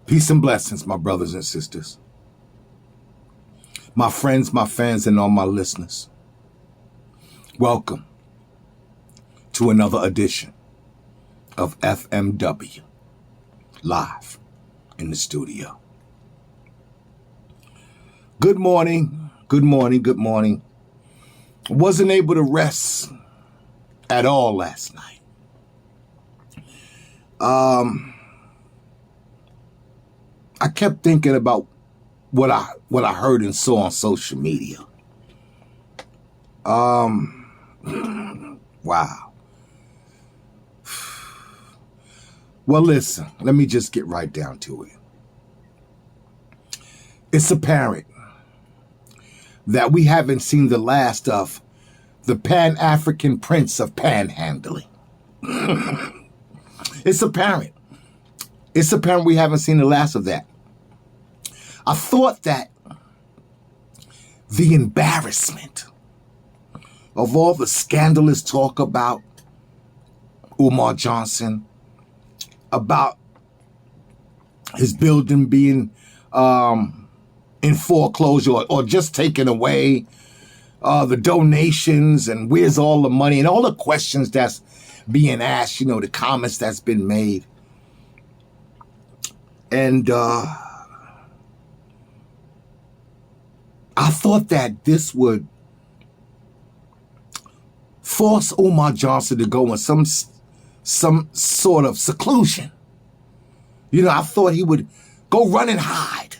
Peace and blessings, my brothers and sisters. My friends, my fans, and all my listeners. Welcome to another edition of FMW, live in the studio. Good morning, good morning, good morning. Wasn't able to rest at all last night. I kept thinking about what I heard and saw on social media. Wow. Well, listen, let me just get right down to it. It's apparent that we haven't seen the last of the Pan-African Prince of Panhandling. It's apparent. It's apparent we haven't seen the last of that. I thought that the embarrassment of all the scandalous talk about Umar Johnson, about his building being in foreclosure or just taken away, the donations and where's all the money and all the questions that's being asked, the comments that's been made. And I thought that this would force Umar Johnson to go in some sort of seclusion. I thought he would go run and hide,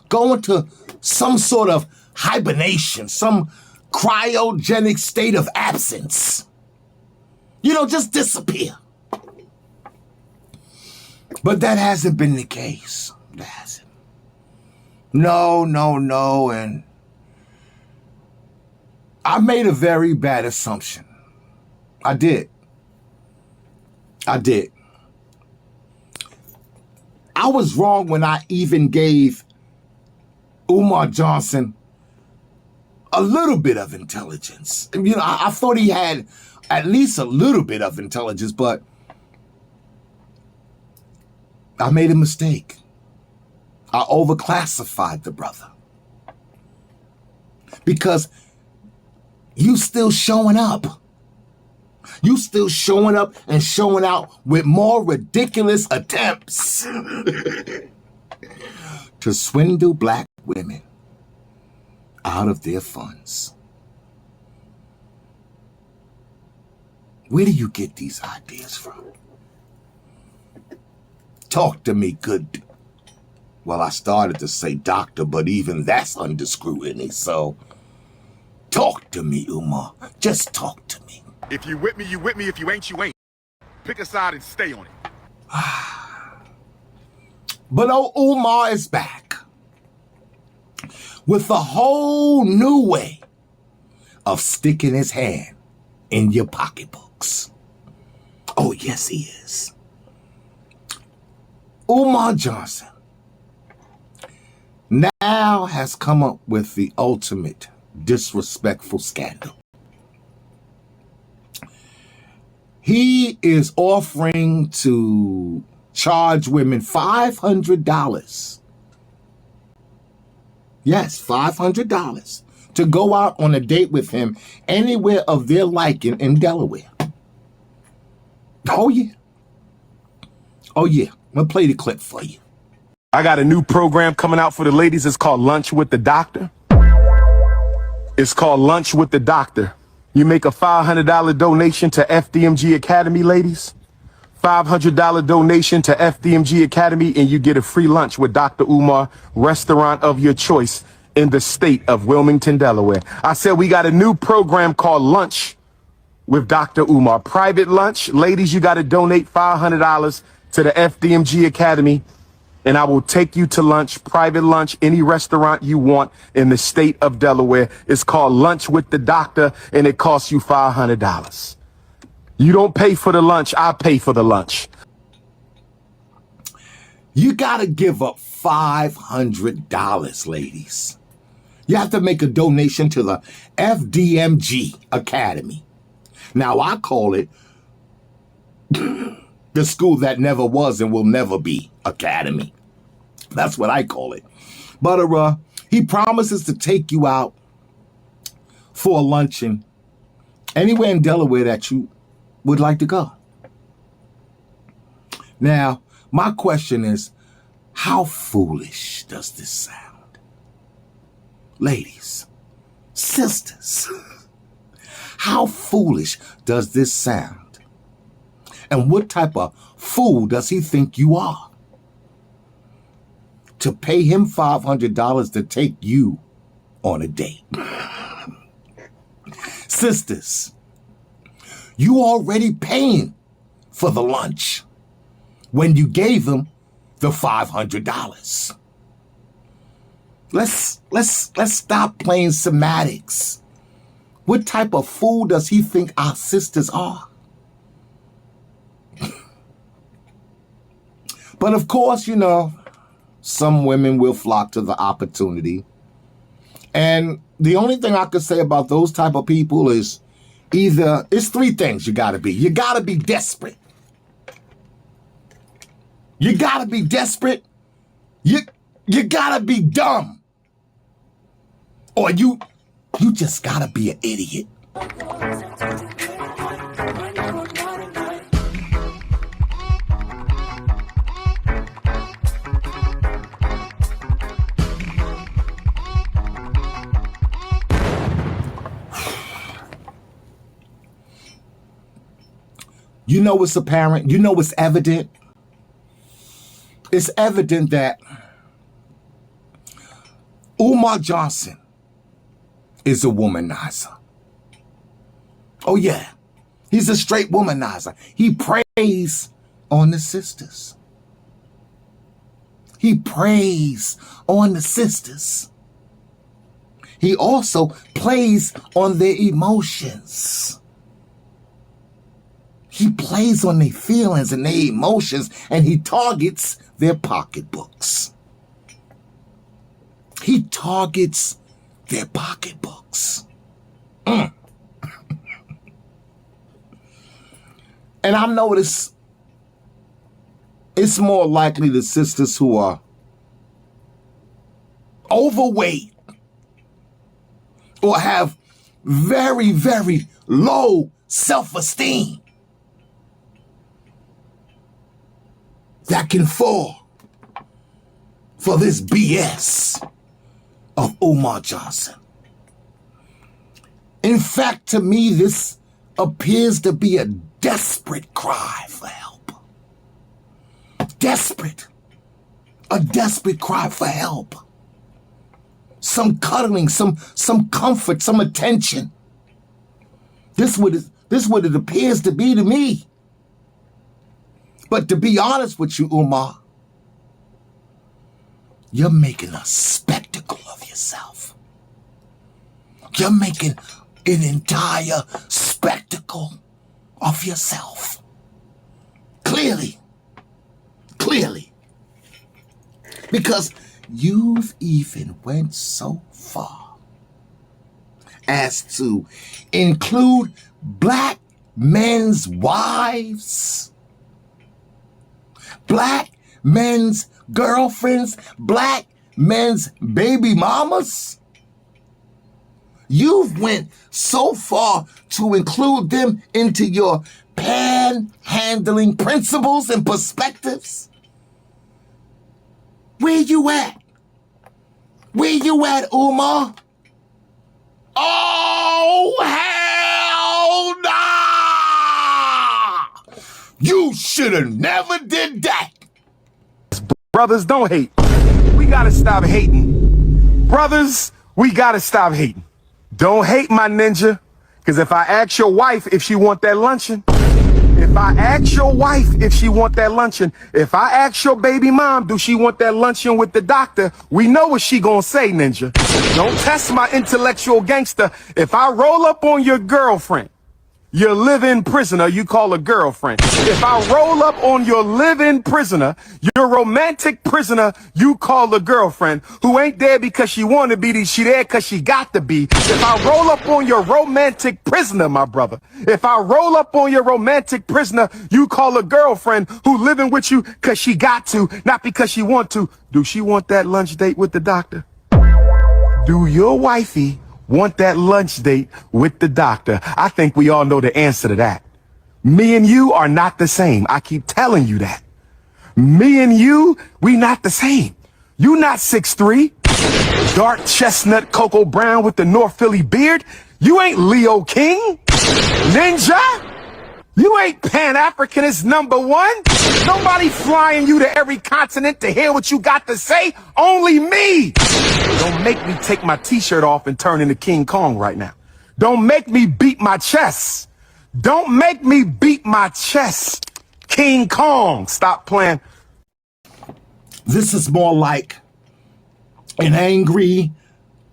go into some sort of hibernation, some cryogenic state of absence, just disappear. But that hasn't been the case. That hasn't. No. And I made a very bad assumption. I did. I was wrong when I even gave Umar Johnson a little bit of intelligence. I thought he had at least a little bit of intelligence, but I made a mistake. I overclassified the brother. Because you still showing up. You still showing up and showing out with more ridiculous attempts to swindle black women out of their funds. Where do you get these ideas from? Talk to me, good. Well, I started to say doctor, but even that's under scrutiny. So talk to me, Umar. Just talk to me. If you with me, you with me. If you ain't, you ain't. Pick a side and stay on it. But Umar is back with a whole new way of sticking his hand in your pocketbooks. Oh, yes, he is. Umar Johnson now has come up with the ultimate disrespectful scandal. He is offering to charge women $500. Yes, $500 to go out on a date with him anywhere of their liking in Delaware. Oh, yeah. I'm going to play the clip for you. I got a new program coming out for the ladies. It's called Lunch with the Doctor. It's called Lunch with the Doctor. You make a $500 donation to FDMG Academy, ladies. $500 donation to FDMG Academy, and you get a free lunch with Dr. Umar, restaurant of your choice in the state of Wilmington, Delaware. I said we got a new program called Lunch with Dr. Umar. Private lunch. Ladies, you got to donate $500 to the FDMG Academy, and I will take you to lunch, private lunch, any restaurant you want in the state of Delaware. It's called Lunch with the Doctor, and it costs you $500. You don't pay for the lunch, I pay for the lunch. You got to give up $500, ladies. You have to make a donation to the FDMG Academy. Now, I call it The school that never was and will never be academy. That's what I call it. But he promises to take you out for a luncheon anywhere in Delaware that you would like to go. Now, my question is, how foolish does this sound? Ladies, sisters, how foolish does this sound? And what type of fool does he think you are? To pay him $500 to take you on a date. Sisters, you already paying for the lunch when you gave him the $500. Let's stop playing semantics. What type of fool does he think our sisters are? But of course, you know, some women will flock to the opportunity. And the only thing I could say about those type of people is it's three things you gotta be. You gotta be desperate. You gotta be desperate. You gotta be dumb. Or you just gotta be an idiot. You know it's apparent. You know it's evident. It's evident that Umar Johnson is a womanizer. Oh yeah, he's a straight womanizer. He preys on the sisters. He preys on the sisters. He also plays on their emotions. He plays on their feelings and their emotions, and he targets their pocketbooks. He targets their pocketbooks. And I notice it's more likely the sisters who are overweight or have very, very low self-esteem that can fall for this BS of Umar Johnson. In fact, to me, this appears to be a desperate cry for help. Desperate. A desperate cry for help. Some cuddling, some comfort, some attention. This what it appears to be to me. But to be honest with you, Umar, you're making a spectacle of yourself. You're making an entire spectacle of yourself. Clearly. Because you've even went so far as to include black men's wives, black men's girlfriends, black men's baby mamas. You've went so far to include them into your panhandling principles and perspectives. Where you at? Where you at, Umar? Oh, hell nah! You should have never did that. Brothers, don't hate. We gotta stop hating. Brothers, we gotta stop hating. Don't hate, my ninja. Because if I ask your wife if she want that luncheon, if I ask your wife if she want that luncheon, if I ask your baby mom, do she want that luncheon with the doctor, we know what she gonna say, ninja. Don't test my intellectual gangster. If I roll up on your girlfriend Your live-in prisoner you call a girlfriend. If I roll up on your live-in prisoner, your romantic prisoner you call a girlfriend, who ain't there because she want to be, she there because she got to be. If I roll up on your romantic prisoner, my brother, if I roll up on your romantic prisoner you call a girlfriend, who living with you because she got to, not because she want to, do she want that lunch date with the doctor? Do your wifey want that lunch date with the doctor? I think we all know the answer to that. Me and you are not the same. I keep telling you that. Me and you, we not the same. You not 6'3", dark chestnut Cocoa Brown with the North Philly beard. You ain't Leo King, Ninja. You ain't Pan-Africanist #1. Nobody flying you to every continent to hear what you got to say. Only me. Don't make me take my t-shirt off and turn into King Kong right now. Don't make me beat my chest. Don't make me beat my chest. King Kong. Stop playing. This is more like an angry,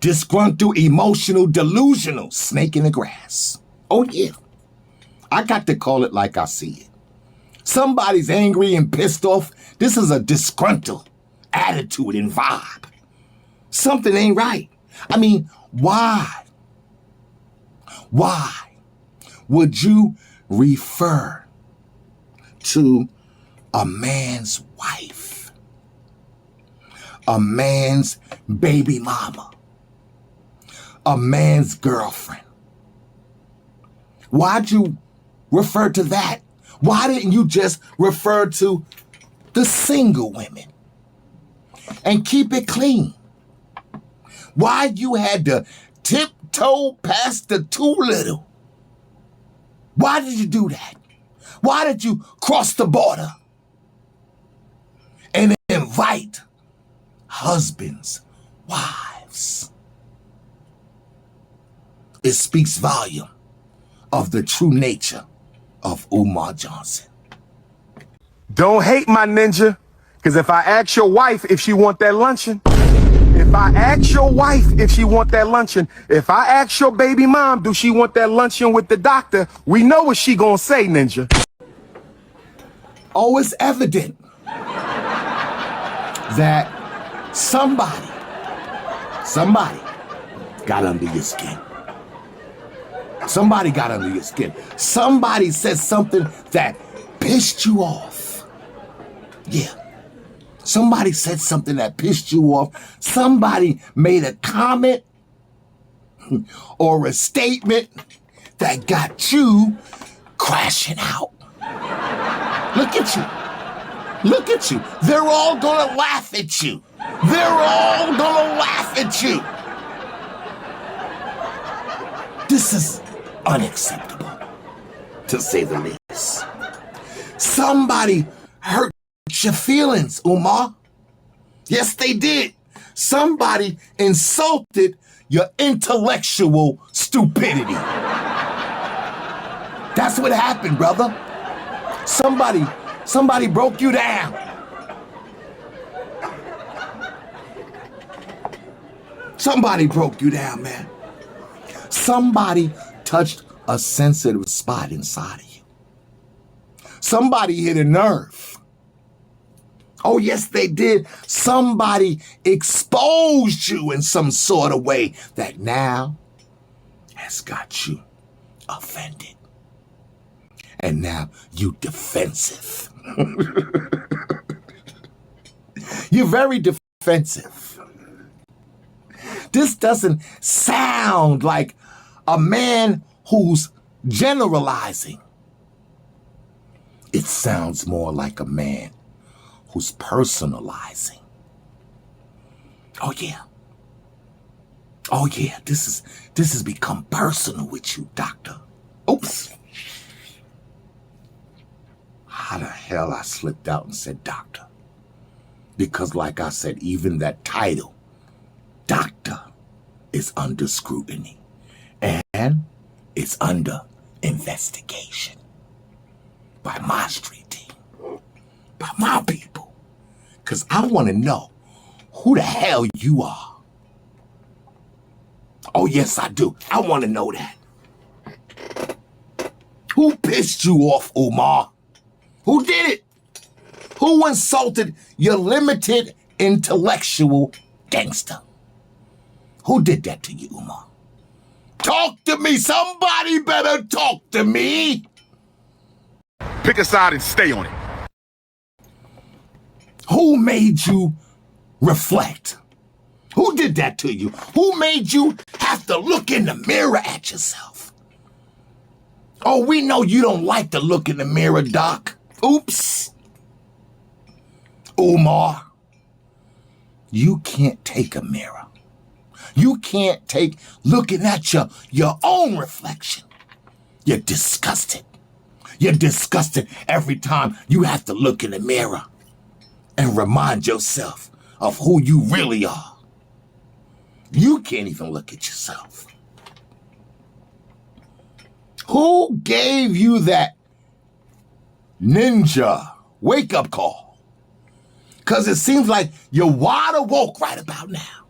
disgruntled, emotional, delusional snake in the grass. Oh, yeah. I got to call it like I see it. Somebody's angry and pissed off. This is a disgruntled attitude and vibe. Something ain't right. I mean, why? Why would you refer to a man's wife, a man's baby mama, a man's girlfriend? Why'd you refer to that? Why didn't you just refer to the single women and keep it clean? Why you had to tiptoe past the too little? Why did you do that? Why did you cross the border and invite husbands, wives? It speaks volume of the true nature of Umar Johnson. Don't hate my ninja, because if I ask your wife if she want that luncheon, if I ask your wife if she want that luncheon, if I ask your baby mom do she want that luncheon with the doctor, we know what she gonna say, ninja. Oh, it's evident that somebody got under your skin. Somebody got under your skin. Somebody said something that pissed you off. Yeah. Somebody said something that pissed you off. Somebody made a comment or a statement that got you crashing out. Look at you. Look at you. They're all gonna laugh at you. They're all gonna laugh at you. This is unacceptable, to say the least. Somebody hurt your feelings, Umar. Yes, they did. Somebody insulted your intellectual stupidity. That's what happened, brother. Somebody broke you down. Somebody broke you down, man. Somebody touched a sensitive spot inside of you. Somebody hit a nerve. Oh, yes, they did. Somebody exposed you in some sort of way that now has got you offended. And now you defensive. You're very defensive. This doesn't sound like a man who's generalizing. It sounds more like a man who's personalizing. Oh yeah. Oh yeah, this has become personal with you, doctor. Oops. How the hell I slipped out and said doctor? Because like I said, even that title, doctor, is under scrutiny. And it's under investigation by my street team, by my people. Because I want to know who the hell you are. Oh, yes, I do. I want to know that. Who pissed you off, Umar? Who did it? Who insulted your limited intellectual gangster? Who did that to you, Umar? Talk to me. Somebody better talk to me. Pick a side and stay on it. Who made you reflect? Who did that to you? Who made you have to look in the mirror at yourself? Oh, we know you don't like to look in the mirror, Doc. Oops. Umar, you can't take a mirror. You can't take looking at your own reflection. You're disgusted. You're disgusted every time you have to look in the mirror and remind yourself of who you really are. You can't even look at yourself. Who gave you that ninja wake-up call? Because it seems like you're wide awoke right about now.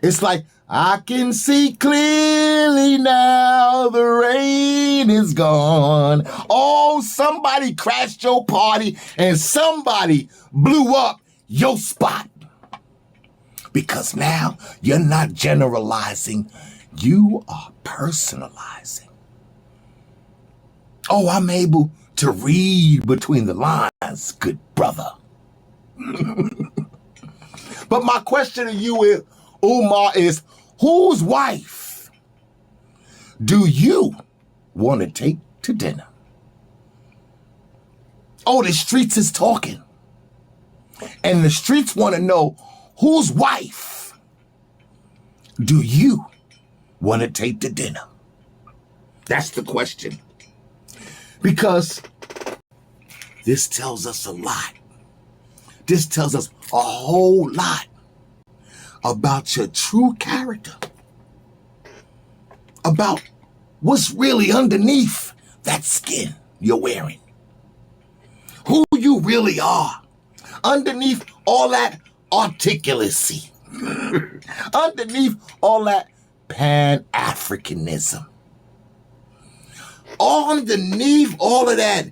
It's like, I can see clearly now the rain is gone. Oh, somebody crashed your party and somebody blew up your spot. Because now you're not generalizing, you are personalizing. Oh, I'm able to read between the lines, good brother. But my question to you is, Umar, is whose wife do you want to take to dinner? Oh, the streets is talking. And the streets want to know, whose wife do you want to take to dinner? That's the question. Because this tells us a lot. This tells us a whole lot about your true character, about what's really underneath that skin you're wearing, who you really are, underneath all that articulacy, underneath all that Pan-Africanism, underneath all of that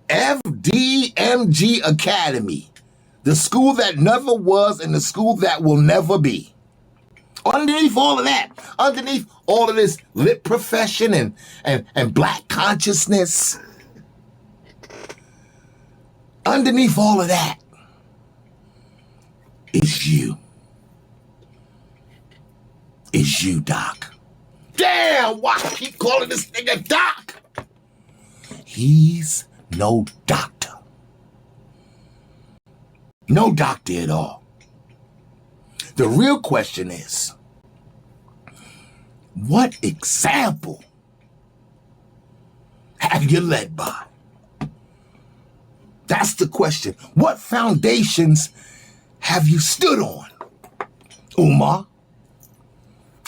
FDMG Academy, the school that never was and the school that will never be. Underneath all of that, underneath all of this lit profession and black consciousness, underneath all of that is you. Is you, Doc. Damn, why I keep calling this nigga Doc? He's no doctor. No doctor at all. The real question is, what example have you led by? That's the question. What foundations have you stood on? Umar,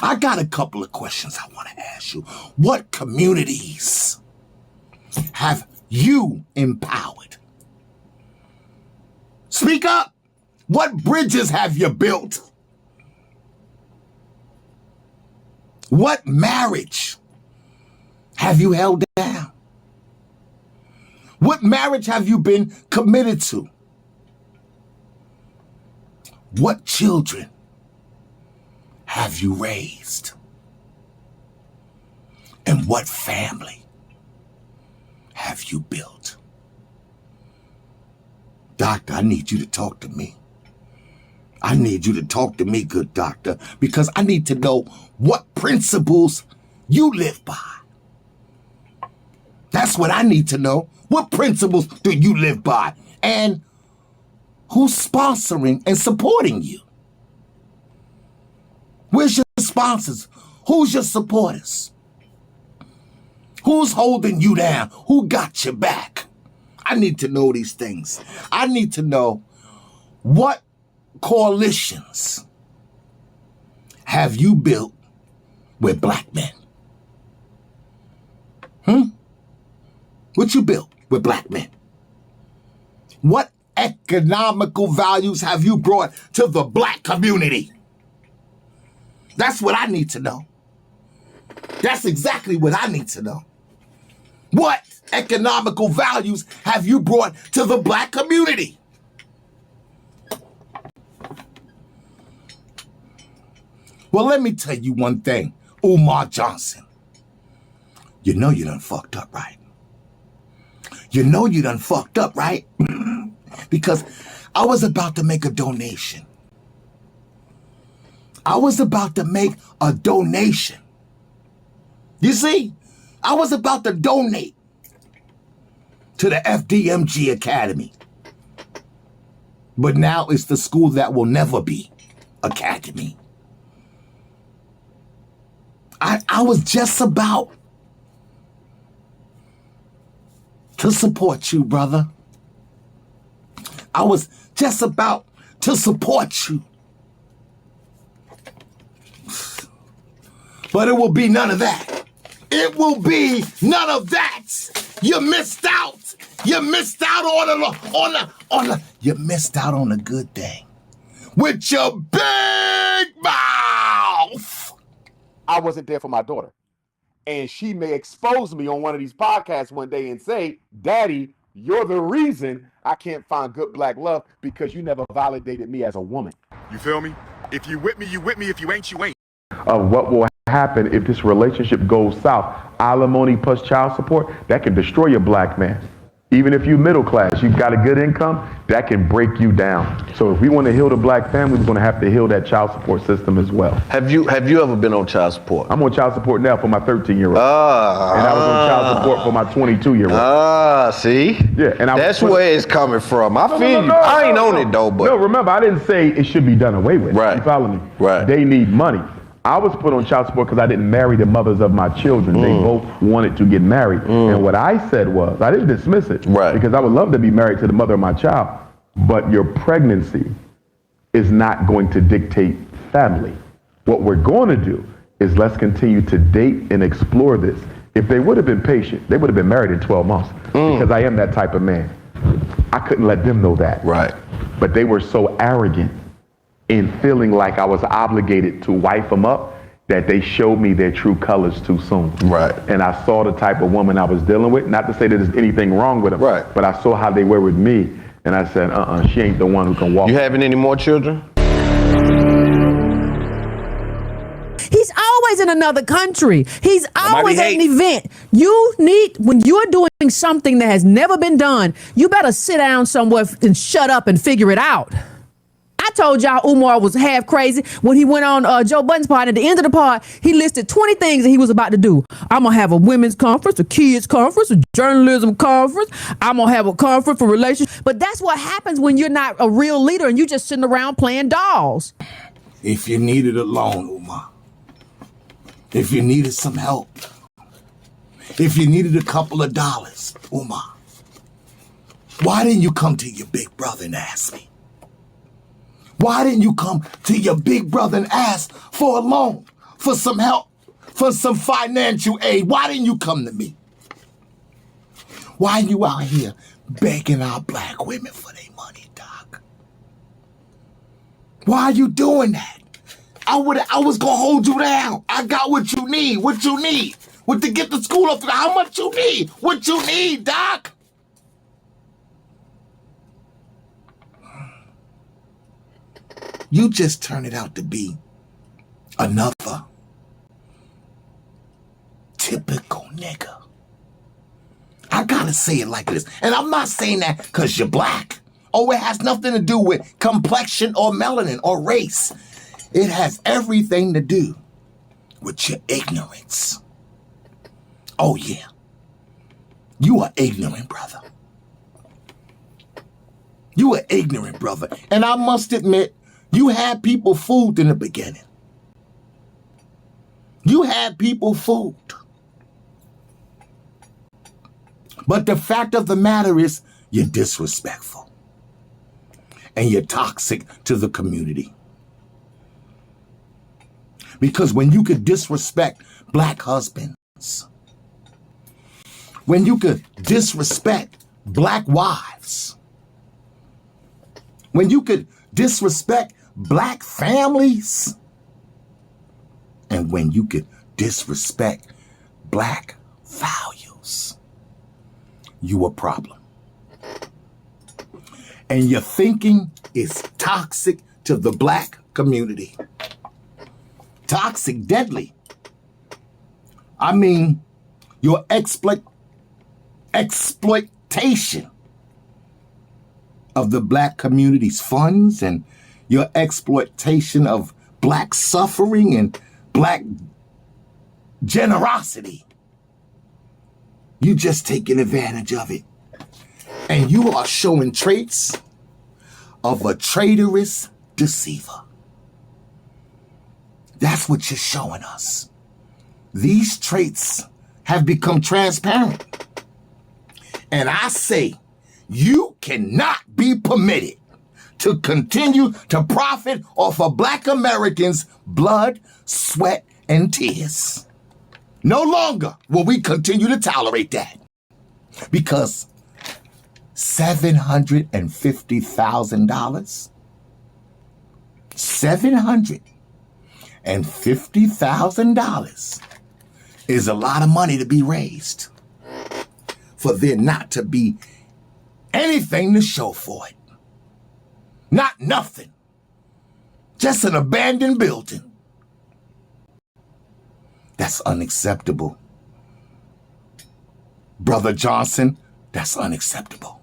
I got a couple of questions I want to ask you. What communities have you empowered? Speak up. What bridges have you built? What marriage have you held down? What marriage have you been committed to? What children have you raised? And what family have you built? Doctor, I need you to talk to me. I need you to talk to me, good doctor, because I need to know what principles you live by. That's what I need to know. What principles do you live by? And who's sponsoring and supporting you? Where's your sponsors? Who's your supporters? Who's holding you down? Who got your back? I need to know these things. I need to know what coalitions have you built with black men? What you built with black men? What economical values have you brought to the black community? That's what I need to know. That's exactly what I need to know. What economical values have you brought to the black community? Well, let me tell you one thing, Umar Johnson. You know you done fucked up, right? You know you done fucked up, right? Because I was about to make a donation. I was about to make a donation. You see, I was about to donate to the FDMG Academy. But now it's the school that will never be academy. I was just about to support you, brother. I was just about to support you. But it will be none of that. It will be none of that. You missed out. You missed out you missed out on a good thing. With your big mouth. I wasn't there for my daughter. And she may expose me on one of these podcasts one day and say, Daddy, you're the reason I can't find good black love because you never validated me as a woman. You feel me? If you with me, you with me. If you ain't, you ain't. Of what will happen if this relationship goes south. Alimony plus child support, that can destroy your black man. Even if you're middle class, you've got a good income, that can break you down. So if we want to heal the black family, we're going to have to heal that child support system as well. Have you ever been on child support? I'm on child support now for my 13-year-old. And I was on child support for my 22-year-old. See? Yeah, and that's where it's coming from. I feel you. I ain't on it though, but no, remember, I didn't say it should be done away with. Right. You follow me? Right. They need money. I was put on child support because I didn't marry the mothers of my children. They both wanted to get married. And what I said was, I didn't dismiss it. Right. Because I would love to be married to the mother of my child. But your pregnancy is not going to dictate family. What we're going to do is let's continue to date and explore this. If they would have been patient, they would have been married in 12 months. Because I am that type of man. I couldn't let them know that. Right. But they were so arrogant in feeling like I was obligated to wife them up, that they showed me their true colors too soon. Right. And I saw the type of woman I was dealing with, not to say that there's anything wrong with them, right, but I saw how they were with me, and I said, she ain't the one who can walk. You having any more children? He's always in another country. He's always at an event. You need, when you're doing something that has never been done, you better sit down somewhere and shut up and figure it out. I told y'all Umar was half crazy when he went on Joe Budden's pod. At the end of the pod, he listed 20 things that he was about to do. I'm going to have a women's conference, a kids conference, a journalism conference. I'm going to have a conference for relationships. But that's what happens when you're not a real leader and you just sitting around playing dolls. If you needed a loan, Umar, if you needed some help, if you needed a couple of dollars, Umar, why didn't you come to your big brother and ask me? Why didn't you come to your big brother and ask for a loan, for some help, for some financial aid? Why didn't you come to me? Why are you out here begging our black women for their money, Doc? Why are you doing that? I was gonna hold you down. I got what you need. What you need? What to get the school up? How much you need? What you need, Doc? You just turn it out to be another typical nigga. I gotta say it like this. And I'm not saying that because you're black. Oh, it has nothing to do with complexion or melanin or race. It has everything to do with your ignorance. Oh, yeah. You are ignorant, brother. You are ignorant, brother. And I must admit, you had people fooled in the beginning. You had people fooled. But the fact of the matter is, you're disrespectful. And you're toxic to the community. Because when you could disrespect black husbands, when you could disrespect black wives, when you could disrespect black families, and when you could disrespect black values, you a problem. And your thinking is toxic to the black community. Toxic, deadly. I mean, your exploitation of the black community's funds and your exploitation of black suffering and black generosity. You just taking advantage of it. And you are showing traits of a traitorous deceiver. That's what you're showing us. These traits have become transparent. And I say, you cannot be permitted to continue to profit off of black Americans' blood, sweat, and tears. No longer will we continue to tolerate that. Because $750,000? $750,000 is a lot of money to be raised for there not to be anything to show for it. Not nothing. Just an abandoned building. That's unacceptable. Brother Johnson, that's unacceptable.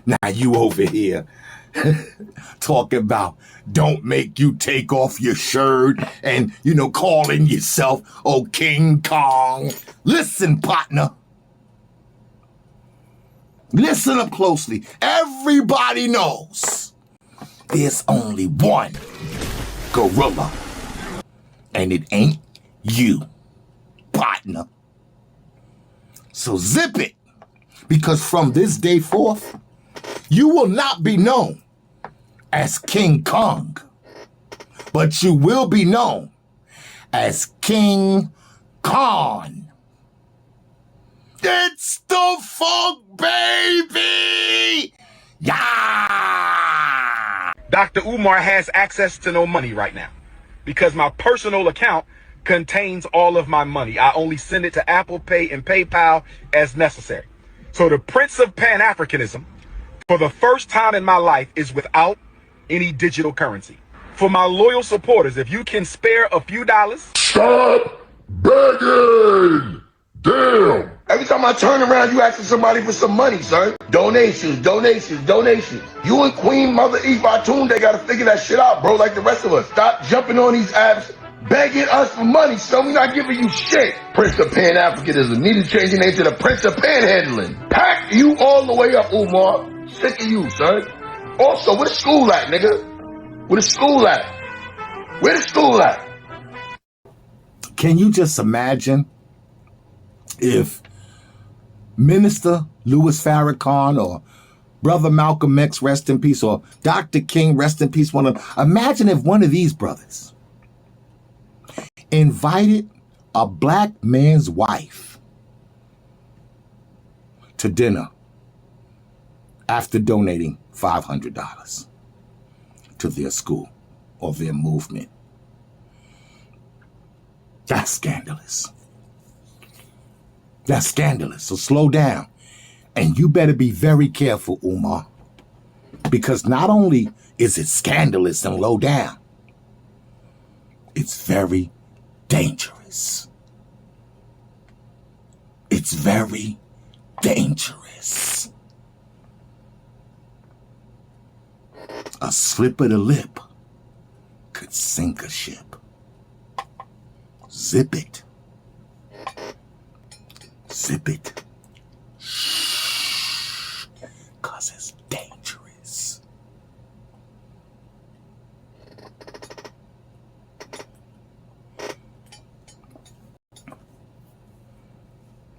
Now you over here talking about don't make you take off your shirt and, calling yourself, King Kong. Listen, partner. Listen up closely. Everybody knows there's only one gorilla, and it ain't you, partner. So zip it, because from this day forth, you will not be known as King Kong, but you will be known as King Khan. It's the funk, baby! Yeah! Dr. Umar has access to no money right now because my personal account contains all of my money. I only send it to Apple Pay and PayPal as necessary. So the Prince of Pan-Africanism, for the first time in my life, is without any digital currency. For my loyal supporters, if you can spare a few dollars. Stop begging! Damn! Every time I turn around, you asking somebody for some money, son. Donations. You and Queen Mother Eve they gotta figure that shit out, bro, like the rest of us. Stop jumping on these apps, begging us for money, son. We not giving you shit. Prince of Pan-Africanism. Need to change your name to the Prince of Panhandling. Pack you all the way up, Umar. Sick of you, son. Also, where the school at, nigga? Where the school at? Where the school at? Can you just imagine if Minister Louis Farrakhan or Brother Malcolm X, rest in peace, or Dr. King, rest in peace, imagine if one of these brothers invited a black man's wife to dinner after donating $500 to their school or their movement. That's scandalous. That's scandalous. So slow down. And you better be very careful, Umar. Because not only is it scandalous and low down, it's very dangerous. It's very dangerous. A slip of the lip could sink a ship. Zip it. Zip it. Shh. 'Cause it's dangerous.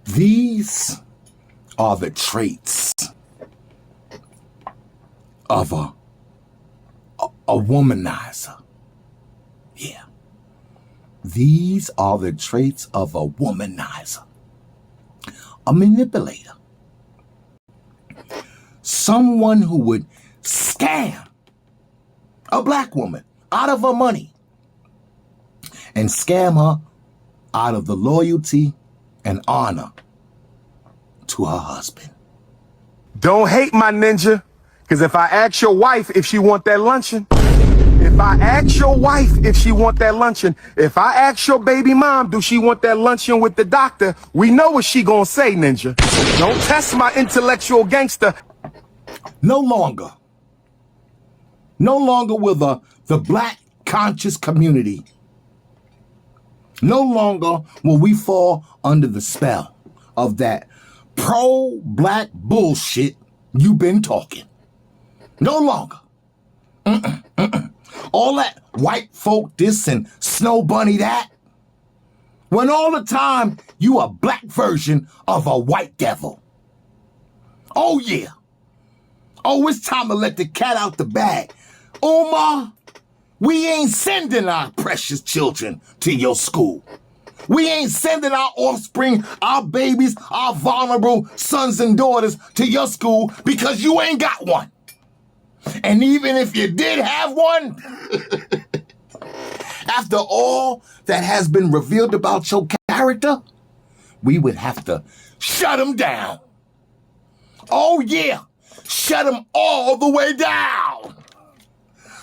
These are the traits of a womanizer. Yeah. These are the traits of a womanizer. A manipulator. Someone who would scam a black woman out of her money and scam her out of the loyalty and honor to her husband. Don't hate my ninja, because if I ask your wife if she want that luncheon, if I ask your wife if she want that luncheon, if I ask your baby mom do she want that luncheon with the doctor, we know what she gonna say, ninja. Don't test my intellectual gangster. No longer will the black conscious community, no longer will we fall under the spell of that pro-black bullshit you've been talking. No longer. All that white folk this and snow bunny that, when all the time you a black version of a white devil. Oh yeah. Oh, it's time to let the cat out the bag. Umar, we ain't sending our precious children to your school. We ain't sending our offspring, our babies, our vulnerable sons and daughters to your school because you ain't got one. And even if you did have one, after all that has been revealed about your character, we would have to shut him down. Oh yeah, shut him all the way down.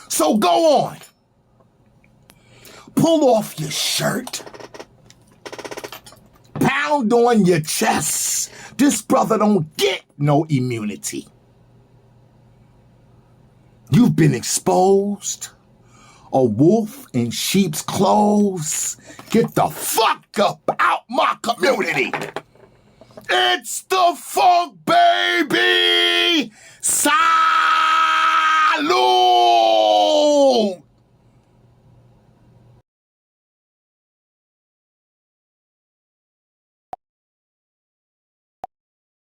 So go on. Pull off your shirt. Pound on your chest. This brother don't get no immunity. You've been exposed. A wolf in sheep's clothes. Get the fuck up out my community. It's the funk, baby.